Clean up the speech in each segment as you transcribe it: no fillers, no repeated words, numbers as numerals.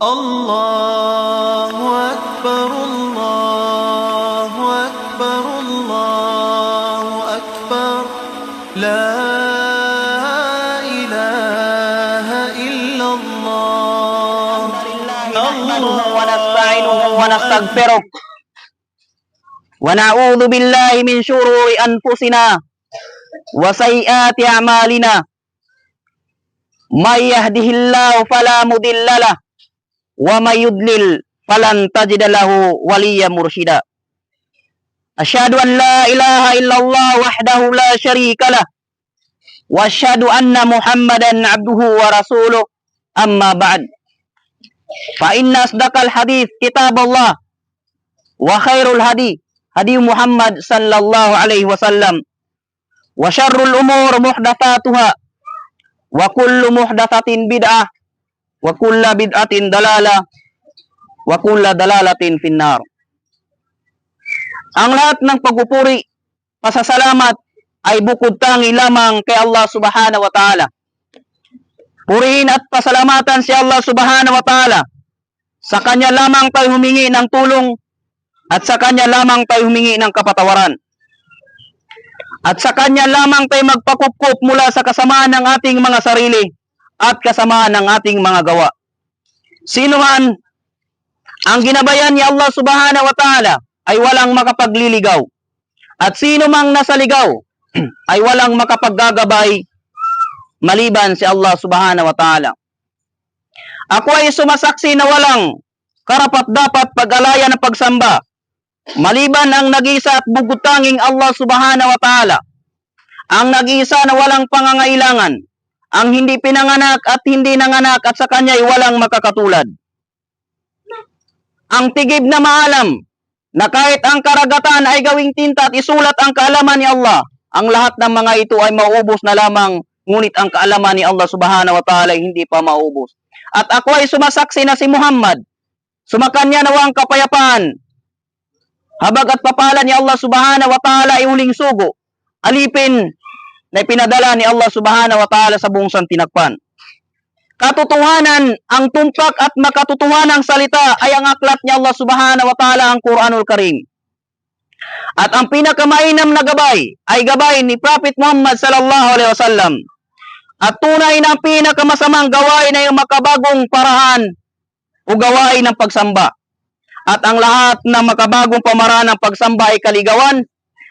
الله أكبر الله أكبر الله أكبر لا إله إلا الله نحمده ونستعينه ونستغفره ونعوذ بالله من شرور أنفسنا وسيئات أعمالنا من يهده الله فلا مضل له ومن يضلل فلن تجد له وليا مرشدا أشهد أن لا إله إلا الله وحده لا شريك له وأشهد أن محمدا عبده ورسوله أما بعد فإن أصدق الحديث كتاب الله وخير الهدي هدي محمد صلى الله عليه وسلم وشر الأمور محدثاتها وكل محدثة بدعة وكل بدعة ضلالة وكل ضلالة في النار. Ang lahat ng pagpupuri, pasasalamat ay bukod tangi lamang kay Allah Subhanahu wa Ta'ala. Purihin at pasalamatan si Allah Subhanahu wa Ta'ala. Sa Kanya lamang tayo humingi ng tulong at sa Kanya lamang tayo humingi ng kapatawaran. At sa Kanya lamang tayo magpakupkup mula sa kasamaan ng ating mga sarili at kasamaan ng ating mga gawa. Sino man ang ginabayan ni Allah Subhanahu wa Ta'ala ay walang makapagliligaw. At sino mang nasa ligaw ay walang makapaggagabay maliban si Allah Subhanahu wa Ta'ala. Ako ay sumasaksi na walang karapat-dapat pag-alaya ng pagsamba maliban ang nag-iisa at bugod-tanging Allah Subhanahu wa Ta'ala, ang nag-iisa na walang pangangailangan, ang hindi pinanganak at hindi nanganak at sa Kanya ay walang makakatulad. Ang tigib na maalam na kahit ang karagatan ay gawing tinta at isulat ang kaalaman ni Allah, ang lahat ng mga ito ay mauubos na lamang, ngunit ang kaalaman ni Allah Subhanahu wa Ta'ala ay hindi pa mauubos. At ako ay sumasaksi na si Muhammad, sumakanya nawa ang kapayapaan, habag at papala ni Allah Subhanahu wa Ta'ala ay uling sugo, alipin na pinadala ni Allah Subhanahu wa Ta'ala sa buong santinagpan. Katotohanan, ang tumpak at makatotohanang salita ay ang aklat ni Allah Subhanahu wa Ta'ala, ang Quranul Karim. At ang pinakamainam na gabay ay gabay ni Prophet Muhammad sallallahu alaihi wasallam. At tunay na pinakamasamang gawain ay ang makabagong parahan o gawain ng pagsamba. At ang lahat ng makabagong pamaraan ng pagsamba ay kaligawan.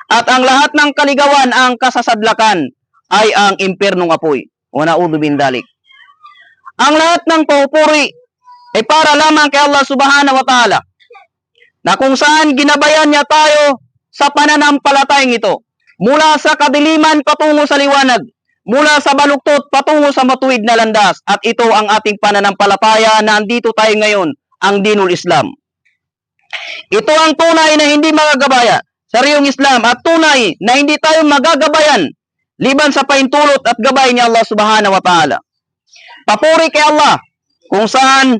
At ang lahat ng kaligawan, ang kasasadlakan, ay ang impernong apoy. Wa na'udhu bin dalik. Ang lahat ng papuri ay para lamang kay Allah Subhanahu wa Ta'ala, na kung saan ginabayan niya tayo sa pananampalatayang ito, mula sa kadiliman patungo sa liwanag, mula sa baluktot patungo sa matuwid na landas. At ito ang ating pananampalataya na andito tayo ngayon, ang Dinul Islam. Ito ang tunay na hindi magagabaya sa riyong Islam, at tunay na hindi tayo magagabayan liban sa paintulot at gabay ni Allah Subhanahu wa Ta'ala. Papuri kay Allah kung saan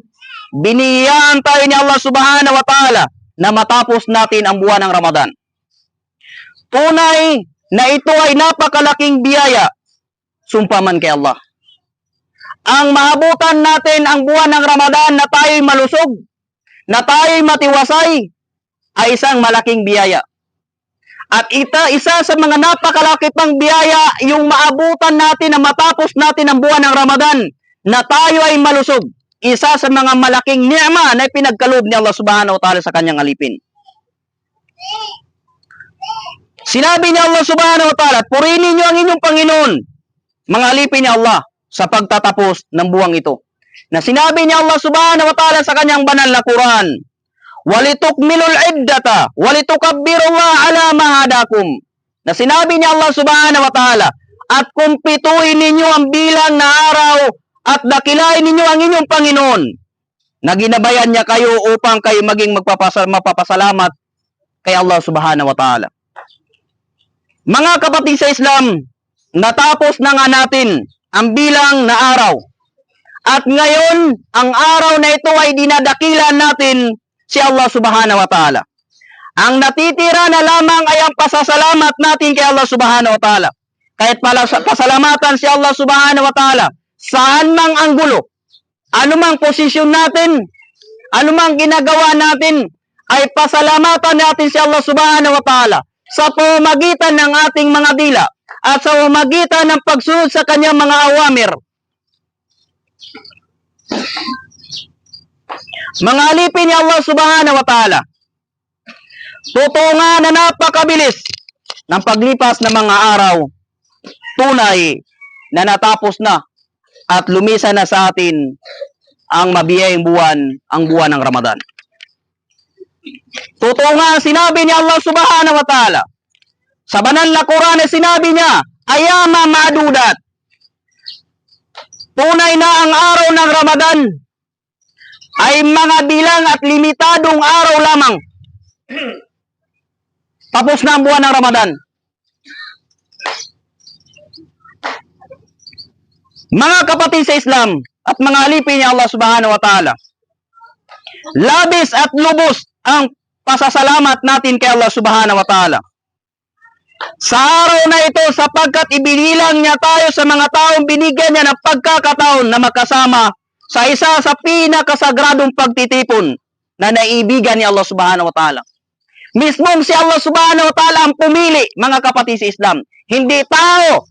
biniyaan tayo ni Allah Subhanahu wa Ta'ala na matapos natin ang buwan ng Ramadan. Tunay na ito ay napakalaking biyaya, sumpaman kay Allah. Ang maabutan natin ang buwan ng Ramadan na tayo'y malusog, na tayo'y matiwasay, ay isang malaking biyaya. At isa sa mga napakalaki pang biyaya, yung maabutan natin na matapos natin ang buwan ng Ramadan, na tayo ay malusog. Isa sa mga malaking ni'ma na pinagkaloob ni Allah Subhanahu wa Ta'ala sa Kanyang alipin. Sinabi ni Allah Subhanahu wa Ta'ala, purihin niyo ang inyong Panginoon, mga alipin ni Allah, sa pagtatapos ng buwang ito. Na sinabi ni Allah Subhanahu wa Ta'ala sa Kanyang banal na Quran, walitukmilul iddata walitukabbirullaha ala ma hadakum. Na sinabi ni Allah Subhanahu wa Ta'ala, at kumpituhin ninyo ang bilang na araw at dakilain ninyo ang inyong Panginoon, na ginabayan niya kayo upang kayo maging mapapasalamat kay Allah Subhanahu wa Ta'ala. Mga kapatid sa Islam, natapos na nga natin ang bilang na araw. At ngayon, ang araw na ito ay dinadakilan natin si Allah Subhanahu wa Ta'ala. Ang natitira na lamang ay ang pasasalamat natin kay Allah Subhanahu wa Ta'ala. Kahit pasalamatan si Allah Subhanahu wa Ta'ala, saan mang anggulo, anumang posisyon natin, anumang ginagawa natin ay pasalamatan natin si Allah subhanahu wa ta'ala sa pamamagitan ng ating mga dila at sa pamamagitan ng pagsunod sa kanyang mga awamir. Mga alipin ni Allah subhanahu wa ta'ala, totoo nga na napakabilis ng paglipas ng mga araw, tunay na natapos na at lumisa na sa atin ang mabiyayang buwan, ang buwan ng Ramadan. Totoo nga sinabi ni Allah subhanahu wa ta'ala sa banal na Quran, sinabi niya, ayama ma'dudat. Tunay na ang araw ng Ramadan ay mga bilang at limitadong araw lamang. Tapos na ang buwan ng Ramadan. Mga kapatid sa Islam at mga alipin ni Allah subhanahu wa ta'ala, labis at lubos ang pasasalamat natin kay Allah subhanahu wa ta'ala sa araw na ito, sapagkat ibinilang niya tayo sa mga taong binigyan niya ng pagkakataon na makasama sa isa sa pinakasagradong pagtitipon na naibigan ni Allah subhanahu wa ta'ala. Mismong si Allah subhanahu wa ta'ala ang pumili, mga kapatid sa Islam, hindi tao.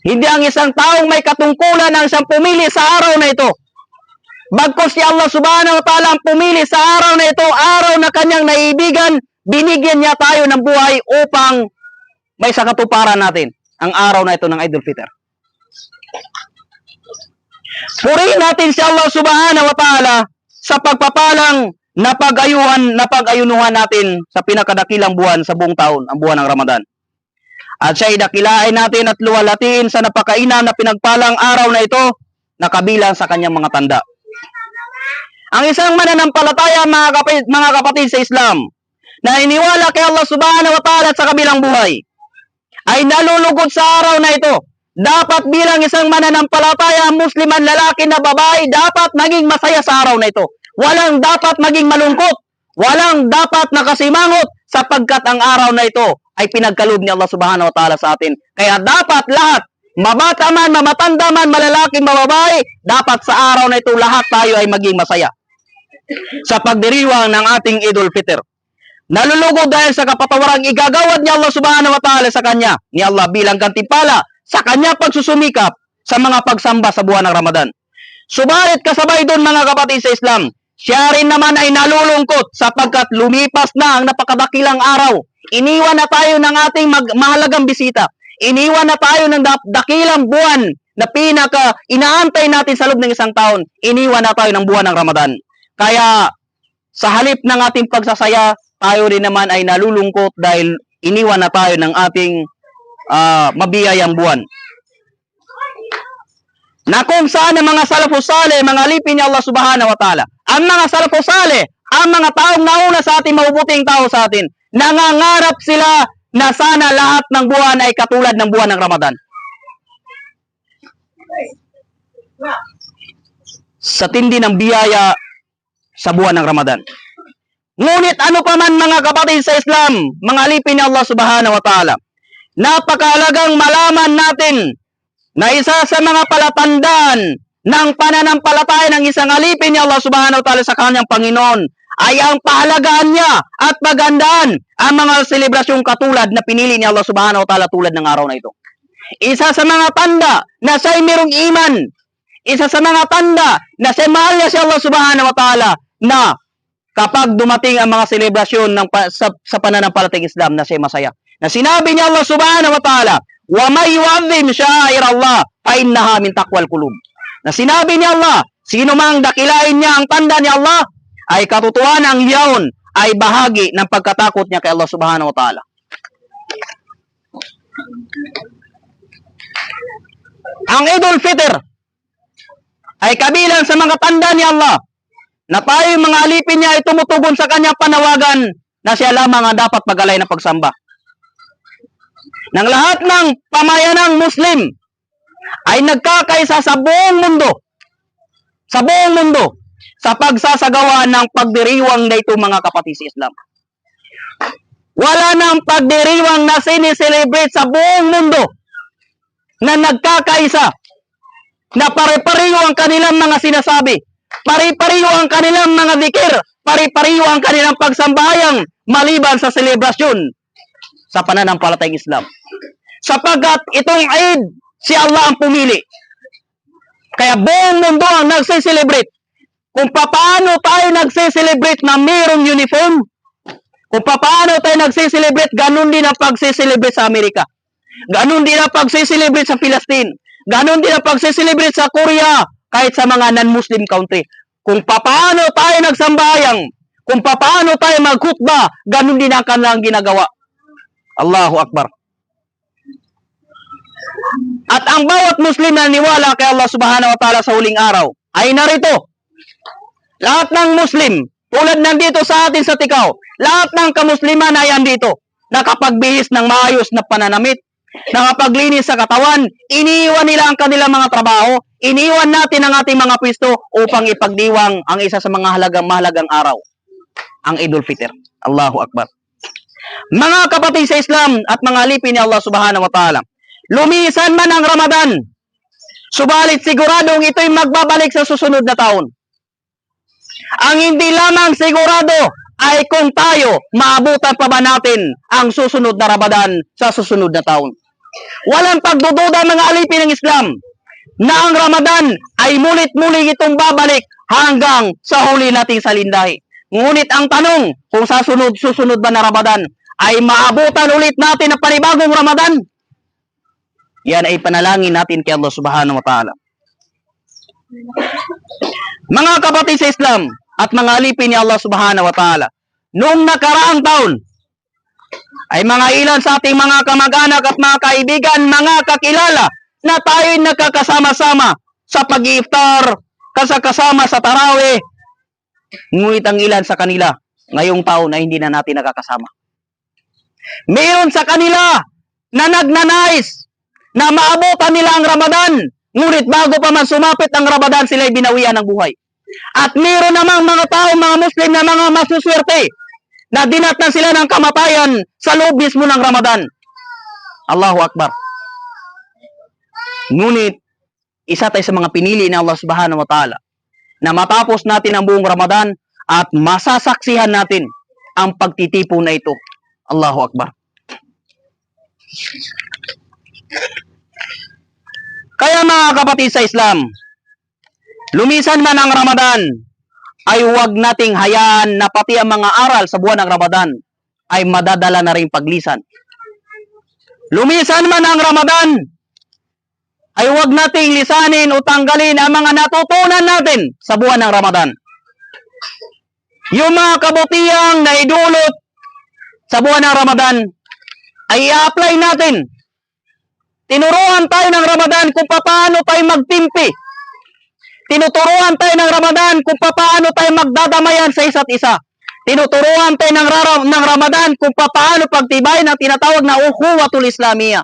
Hindi ang isang taong may katungkulan ang isang pumili sa araw na ito. Bagkus si Allah subhanahu wa ta'ala ang pumili sa araw na ito, araw na kanyang naibigan, binigyan niya tayo ng buhay upang may sakatuparan natin ang araw na ito ng Idul Fitr. Purihin natin si Allah subhanahu wa ta'ala sa pagpapalang napag-ayunuhan natin sa pinakadakilang buwan sa buong taon, ang buwan ng Ramadan. At siya'y dakilain natin at luwalatiin sa napakainam na pinagpalang araw na ito na kabilang sa kanyang mga tanda. Ang isang mananampalataya, mga kapatid sa Islam, na iniwala kay Allah subhanahu wa ta'ala sa kabilang buhay, ay nalulugod sa araw na ito. Dapat bilang isang mananampalataya, Musliman, lalaki na babae, dapat maging masaya sa araw na ito. Walang dapat maging malungkot. Walang dapat nakasimangot, sapagkat ang araw na ito ay pinagkaloob ni Allah subhanahu wa ta'ala sa atin. Kaya dapat lahat, mabata man, mamatanda man, malalaki, mababae, dapat sa araw na ito lahat tayo ay maging masaya sa pagdiriwang ng ating Idul Fitr. Nalulugod dahil sa kapatawarang igagawad ni Allah subhanahu wa ta'ala sa kanya, ni Allah bilang gantimpala sa kanya pagsusumikap sa mga pagsamba sa buwan ng Ramadan. Subalit kasabay doon, mga kapatid sa Islam, siya rin naman ay nalulungkot sapagkat lumipas na ang napakadakilang araw. Iniwan na tayo ng ating mahalagang bisita. Iniwan na tayo ng dakilang buwan na pinaka inaantay natin sa loob ng isang taon. Iniwan na tayo ng buwan ng Ramadan. Kaya sa halip ng ating pagsasaya, tayo rin naman ay nalulungkot dahil iniwan na tayo ng ating mabiyayang buwan. Na kung saan ang mga salafus saleh, mga alipin ni Allah subhanahu wa ta'ala, ang mga salafus saleh, ang mga taong nauna sa ating, mabubuting tao sa atin, nangangarap sila na sana lahat ng buwan ay katulad ng buwan ng Ramadan. Sa tindi ng biyaya sa buwan ng Ramadan. Ngunit ano pa man, mga kapatid sa Islam, mga alipin ni Allah subhanahu wa ta'ala, napakahalagang malaman natin na isa sa mga palatandaan ng pananampalataya ng isang alipin ni Allah subhanahu wa ta'ala sa kanyang Panginoon ay ang pahalagaan niya at pagandaan ang mga selebrasyong katulad na pinili ni Allah subhanahu wa ta'ala tulad ng araw na ito. Isa sa mga tanda na siya'y mayroong iman, isa sa mga tanda na siya'y mahal niya si Allah subhanahu wa ta'ala, na kapag dumating ang mga selebrasyon sa pananampalatayang Islam, na siya'y masaya. Na sinabi ni Allah subhanahu wa ta'ala, wa may yu'azzim sha'air Allah fa innaha min taqwal qulub. Na sinabi ni Allah, sino mang dakilain niya ang tanda ni Allah, ay katotohanan iyon ay bahagi ng pagkatakot niya kay Allah subhanahu wa ta'ala. Ang Idul Fitr ay kabilang sa mga tanda ni Allah na tayo, mga alipin niya, ay tumutugon sa kanyang panawagan na siya lamang ang dapat pagalay na pagsamba. Nang lahat ng pamayanang Muslim ay nagkakaisa sa buong mundo, sa pagsasagawa ng pagdiriwang na ito, mga kapatid sa Islam. Wala nang pagdiriwang na sineselebrate sa buong mundo na nagkakaisa, na pare-pareho ang kanilang mga sinasabi, Pari-pariho ang kanilang mga zikir, pari-pariho ang kanilang pagsambayang maliban sa selebrasyon sa pananampalatayang Islam. Sapagkat itong Eid, si Allah ang pumili. Kaya buong mundo ang nagse-celebrate. Kung paano tayo nagse-celebrate na mayroong uniform, kung paano tayo nagse-celebrate, ganun din ang pagse-celebrate sa Amerika. Ganun din ang pagse-celebrate sa Palestine. Ganun din ang pagse-celebrate sa Korea, kahit sa mga non-Muslim country. Kung paano tayo nagsambayang, kung paano tayo magkhutba, ganun din ang kanilang ginagawa. Allahu Akbar. At ang bawat Muslim na niwala kay Allah subhanahu wa ta'ala sa huling araw, ay narito. Lahat ng Muslim, tulad nandito sa atin sa Tikaw, lahat ng kamusliman ay andito. Nakapagbihis ng maayos na pananamit, nakapaglinis sa katawan, iniiwan nila ang kanilang mga trabaho, iniiwan natin ang ating mga pwesto upang ipagdiwang ang isa sa mga mahalagang araw, ang Idul Fitr. Allahu Akbar. Mga kapatid sa Islam at mga alipin ni Allah subhanahu wa ta'ala, lumisan man ang Ramadan, subalit siguradong ito'y magbabalik sa susunod na taon. Ang hindi lamang sigurado ay kung tayo maabutan pa ba natin ang susunod na Ramadan sa susunod na taon. Walang pagdududa mga alipin ng Islam na ang Ramadan ay mulit-muli itong babalik hanggang sa huli nating salindahi. Ngunit ang tanong, kung sa susunod ba na Ramadan ay maabutan ulit natin ang panibagong Ramadan, yan ay panalangin natin kay Allah subhanahu wa ta'ala. Mga kapatid sa Islam at mga alipin ni Allah subhanahu wa ta'ala, noong nakaraang taon, ay mga ilan sa ating mga kamag-anak at mga kaibigan, mga kakilala, na tayo'y nakakasama-sama sa pag-iiftar, kasama sa tarawih. Ngunit ang ilan sa kanila, ngayong taon ay hindi na natin nakakasama. Mayroon sa kanila na nagnanais na maabutan nila ang Ramadan, ngunit bago pa man sumapit ang Ramadan, sila'y binawian ng buhay. At mayroon namang mga tao, mga Muslim na mga masuswerte, na dinatnan sila ng kamatayan sa loob mismo ng Ramadan. Allahu Akbar. Ngunit, isa tayo sa mga pinili ni Allah subhanahu wa ta'ala, na matapos natin ang buong Ramadan at masasaksihan natin ang pagtitipon na ito. Allahu Akbar. Kaya mga kapatid sa Islam, lumisan man ang Ramadan, ay huwag nating hayaan na pati ang mga aral sa buwan ng Ramadan ay madadala na rin paglisan. Lumisan man ang Ramadan, ay huwag nating lisanin o tanggalin ang mga natutunan natin sa buwan ng Ramadan. Yung mga kabutihang na idulot sa buwan ng Ramadan, ay i-apply natin. Tinuruan tayo ng Ramadan kung paano tayo magtimpi. Tinuturuan tayo ng Ramadan kung paano tayo magdadamayan sa isa't isa. Tinuturuan tayo ng Ramadan kung paano pagtibayin ang tinatawag na ukhuwatul Islamiyah.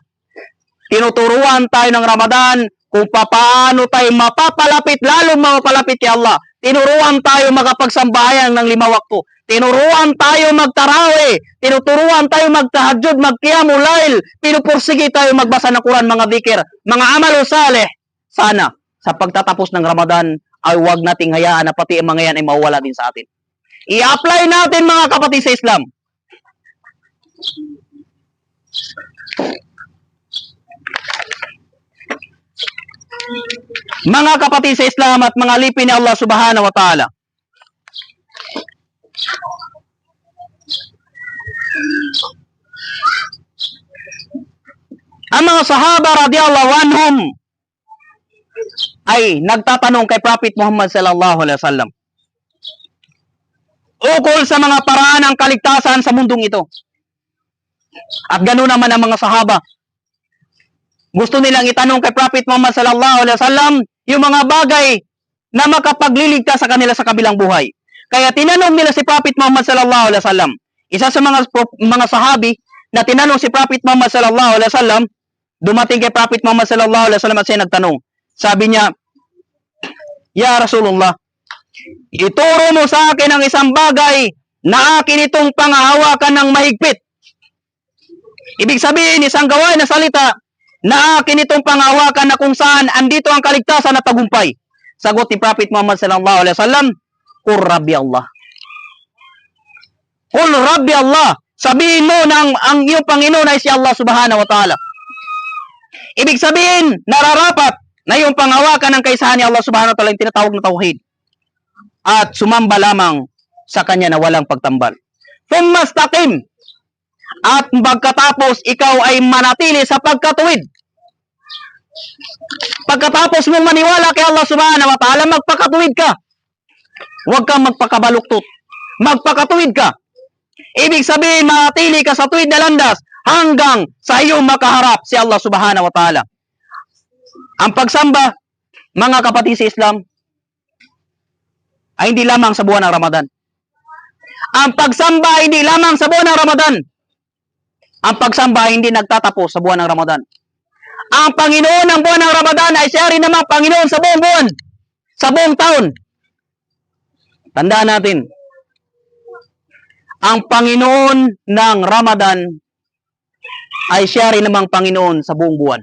Tinuturuan tayo ng Ramadan kung paano tayo mapapalapit, lalong mapapalapit kay Allah. Tinuruan tayo makapagsambahayan ng 5 waktu. Tinuruan tayo magtarawih. Tinuturuan tayo magtahajjud, magqiyamul lail. Pinupursige tayo magbasa ng Quran, mga dhikr, mga amal saleh. Sana sa pagtatapos ng Ramadan ay huwag nating hayaan na pati ang mga yan ay mawala din sa atin. I-apply natin mga kapatid sa Islam. Mga kapatid sa Islam at mga alipin ni Allah subhanahu wa ta'ala, ang mga sahaba radhiyallahu anhum ay nagtatanong kay Prophet Muhammad sallallahu alaihi wasallam ukol sa mga paraan ng kaligtasan sa mundong ito. At ganoon naman ang mga sahaba. Gusto nilang itanong kay Prophet Muhammad sallallahu alaihi wasallam yung mga bagay na makapagliligtas sa kanila sa kabilang buhay. Kaya tinanong nila si Prophet Muhammad sallallahu alaihi wasallam. Isa sa mga sahabi na tinanong si Prophet Muhammad sallallahu alaihi wasallam, dumating kay Prophet Muhammad sallallahu alaihi wasallam at siya nagtanong. Sabi niya, "Ya Rasulullah, ituro mo sa akin ang isang bagay na akin itong pangahawakan ng mahigpit." Ibig sabihin, isang gawain na salita na akin itong pangahawakan na kung saan andito ang kaligtasan at tagumpay. Sagot ni Prophet Muhammad sallallahu alaihi wasallam, Qul Rabbi Allah. Qul Rabbi Allah. Sabihin mo na ang iyong Panginoon ay si Allah subhanahu wa ta'ala. Ibig sabihin, nararapat na yung panghawakan ng kaisahan ni Allah subhanahu wa ta'ala yung tinatawag na tauhid. At sumamba lamang sa Kanya na walang pagtambal. Thumma istaqim. At pagkatapos ikaw ay manatili sa pagkatuwid. Pagkatapos mong maniwala kay Allah subhanahu wa ta'ala, magpakatuwid ka. Huwag kang magpakabaluktot. Magpakatuwid ka. Ibig sabihin, manatili ka sa tuwid na landas hanggang sa iyong makaharap si Allah subhanahu wa ta'ala. Ang pagsamba, mga kapatid sa Islam, ay hindi lamang sa buwan ng Ramadan. Ang pagsamba ay hindi lamang sa buwan ng Ramadan. Ang pagsamba ay hindi nagtatapos sa buwan ng Ramadan. Ang Panginoon ng buwan ng Ramadan ay siya rin namang Panginoon sa buong buwan, sa buong taon. Tandaan natin, ang Panginoon ng Ramadan ay siya rin namang Panginoon sa buong buwan.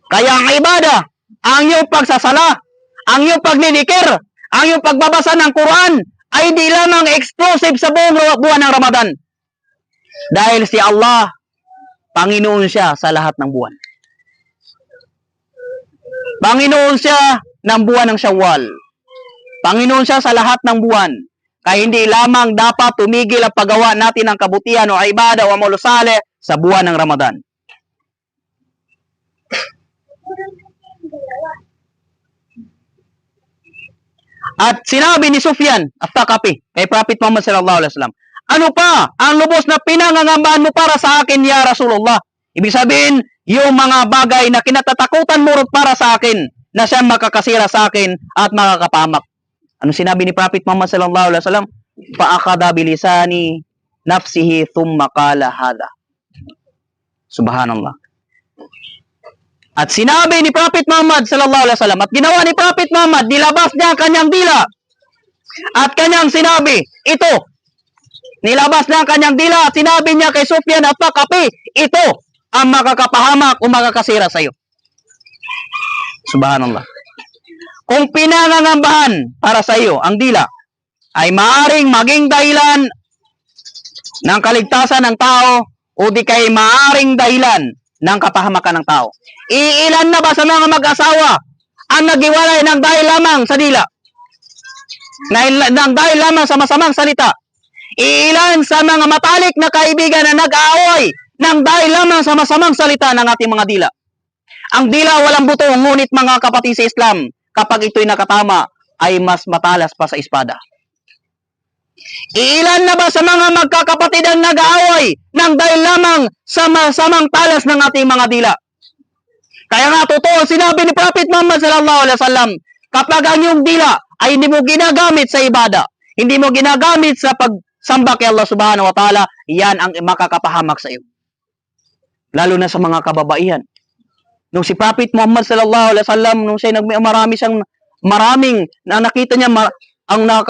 Kaya ang ibada, ang iyong pagsasala, ang iyong paglilikir, ang iyong pagbabasa ng Quran, ay di lamang exclusive sa buong buwan ng Ramadan. Dahil si Allah, Panginoon siya sa lahat ng buwan. Panginoon siya ng buwan ng Syawal. Panginoon siya sa lahat ng buwan. Kaya hindi lamang dapat tumigil ang paggawa natin ng kabutihan o ibada o amal saleh sa buwan ng Ramadan. At sinabi ni Sufyan at-Thaqafi kay Prophet Muhammad sallallahu alaihi wasallam, ano pa ang lubos na pinangangambahan mo para sa akin, ya Rasulullah? Ibig sabihin, yung mga bagay na kinatatakutan mo para sa akin, na siya makakasira sa akin at makakapahamak. Ano sinabi ni Prophet Muhammad sallallahu alaihi wasallam? Fa'akhadha bilisani nafsihi thumma qala hadha. Subhanallah. At sinabi ni Prophet Muhammad sallallahu alaihi wasallam, at ginawa ni Prophet Muhammad, nilabas niya ang kanyang dila. At kanyang sinabi, ito. Nilabas niya ang kanyang dila at sinabi niya kay Sufyan at Thaqafi, ito ang makakapahamak o makakasira sa iyo. Subhanallah. Kung pinangangambahan para sa iyo ang dila ay maaring maging dahilan ng kaligtasan ng tao o di kay maaring dahilan ng kapahamakan ng tao. Iilan na ba sa mga mag-asawa ang naghiwalay ng dahil lamang sa dila? Ng dahil lamang sa masamang salita? Iilan sa mga matalik na kaibigan na nag-aaway ng dahil lamang sa masamang salita ng ating mga dila? Ang dila walang buto, ngunit mga kapatid sa Islam, kapag ito'y nakatama, ay mas matalas pa sa espada. Iilan na ba sa mga magkakapatid ang nag-aaway ng dahil lamang sa masamang talas ng ating mga dila? Kaya nga totoo, sinabi ni Prophet Muhammad sallallahu alaihi wasallam, kapag ang iyong dila ay hindi mo ginagamit sa ibada, hindi mo ginagamit sa pagsamba kay Allah subhanahu wa ta'ala, yan ang makakapahamak sa iyo. Lalo na sa mga kababaihan. Nung si Prophet Muhammad sallallahu alaihi wasallam, nung siya maraming na nakita niya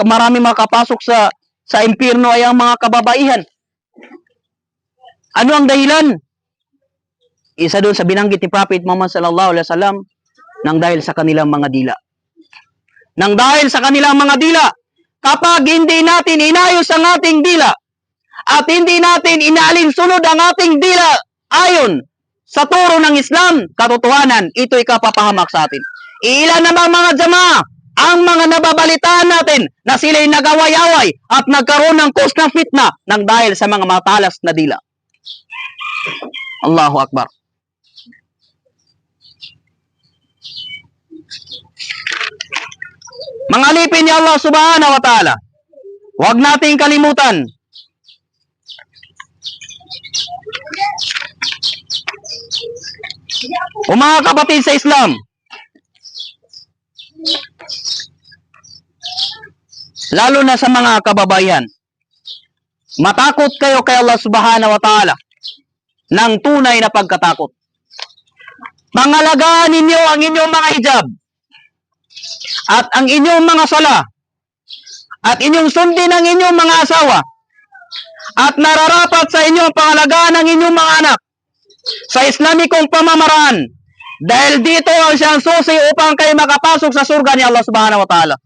maraming makapasok sa impyerno ay ang mga kababaihan. Ano ang dahilan? Isa doon sa binanggit ni Prophet Muhammad sallallahu alaihi wasallam, nang dahil sa kanilang mga dila. Nang dahil sa kanilang mga dila, kapag hindi natin inayos ang ating dila at hindi natin inaalinsunod ang ating dila ayon sa turo ng Islam, katotohanan, ito'y kapapahamak sa atin. Ilan namang mga jamaah ang mga nababalitaan natin na sila'y nagaway-away at nagkaroon ng cause ng fitna nang dahil sa mga matalas na dila. Allahu Akbar. Mga alipin ni Allah subhanahu wa ta'ala, huwag nating kalimutan o mga kapatid sa Islam, lalo na sa mga kababayan, matakot kayo kay Allah subhanahu wa ta'ala ng tunay na pagkatakot. Pangalagaan ninyo ang inyong mga hijab at ang inyong mga sala at inyong sundin ang inyong mga asawa at nararapat sa inyong pangalagaan ang inyong mga anak sa Islamikong pamamaraan Dahil dito ang siyang susi upang kayo makapasok sa surga ni Allah subhanahu wa ta'ala.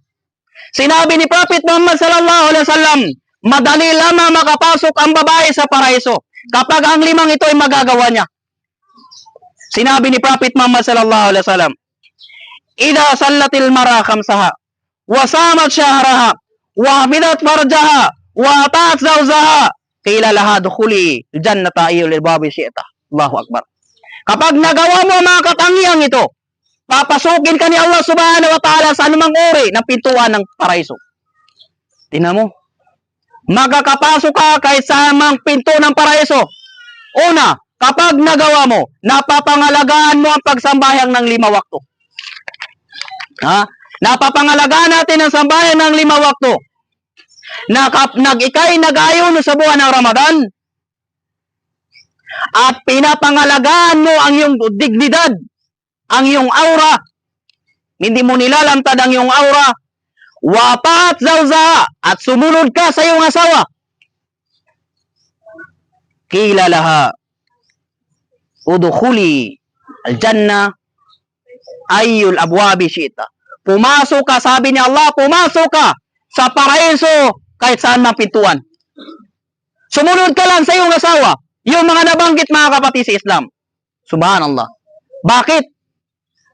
Sinabi ni Prophet Muhammad sallallahu alaihi wasallam, madali lamang makapasok ang babae sa paraiso kapag ang limang ito ay magagawa niya. Sinabi ni Prophet Muhammad sallallahu alaihi wasallam, "Idza sallatil mar'a khamsaha wa samat shahraha wa hafidat farjaha wa ata'at zawjaha qila laha dukhuli jannata ayyul babi syi'ta." Allahu akbar. Kapag nagawa mo ang mga katangiang ito, papasukin ka ni Allah subhanahu wa ta'ala sa anumang uri ng pintuan ng paraiso. Tingnan mo. Magkakapasok ka kahit sa mang pinto ng paraiso. Una, kapag nagawa mo, napapangalagaan mo ang pagsambayang ng 5 wakto. Napapangalagaan natin ang sambayan ng 5 wakto. Ikay nag-ayon sa buwan ng Ramadan. At pinapangalagaan mo ang iyong dignidad, ang iyong aura. Hindi mo nilalantad ang iyong aura. Wapaat zawza, at sumunod ka sa iyong asawa. Qila laha udkhuli al-jannah ayyul abwabi syi'ta. Pumasok ka, sabi ni Allah, pumasok ka sa paraiso kahit saan mang pintuan. Sumunod ka lang sa iyong asawa. Yung mga nabanggit mga kapatid sa Islam. Subhanallah. Bakit?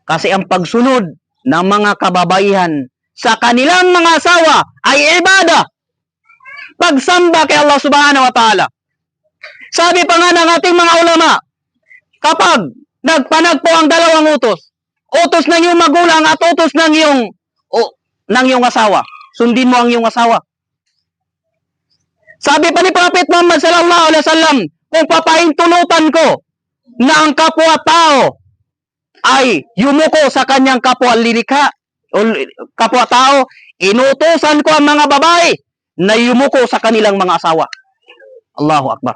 Kasi ang pagsunod ng mga kababaihan sa kanilang mga asawa ay ibada. Pagsamba kay Allah subhanahu wa ta'ala. Sabi pa nga ng ating mga ulama, kapag nagpanagpo ang dalawang utos ng iyong magulang at utos ng iyong asawa, sundin mo ang iyong asawa. Sabi pa ni Prophet Muhammad sallallahu alaihi wasallam, kung papahintulutan ko na ang kapwa-tao ay yumuko sa kanyang kapwa-lilikha o kapwa-tao, inutusan ko ang mga babae na yumuko sa kanilang mga asawa. Allahu Akbar.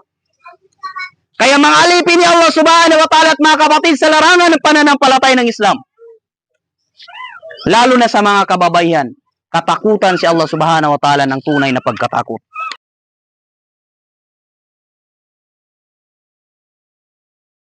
Kaya mga alipin ni Allah subhanahu wa ta'ala at mga kapatid sa larangan ng pananampalatay ng Islam. Lalo na sa mga kababaihan, katakutan si Allah subhanahu wa ta'ala ng tunay na pagkatakot.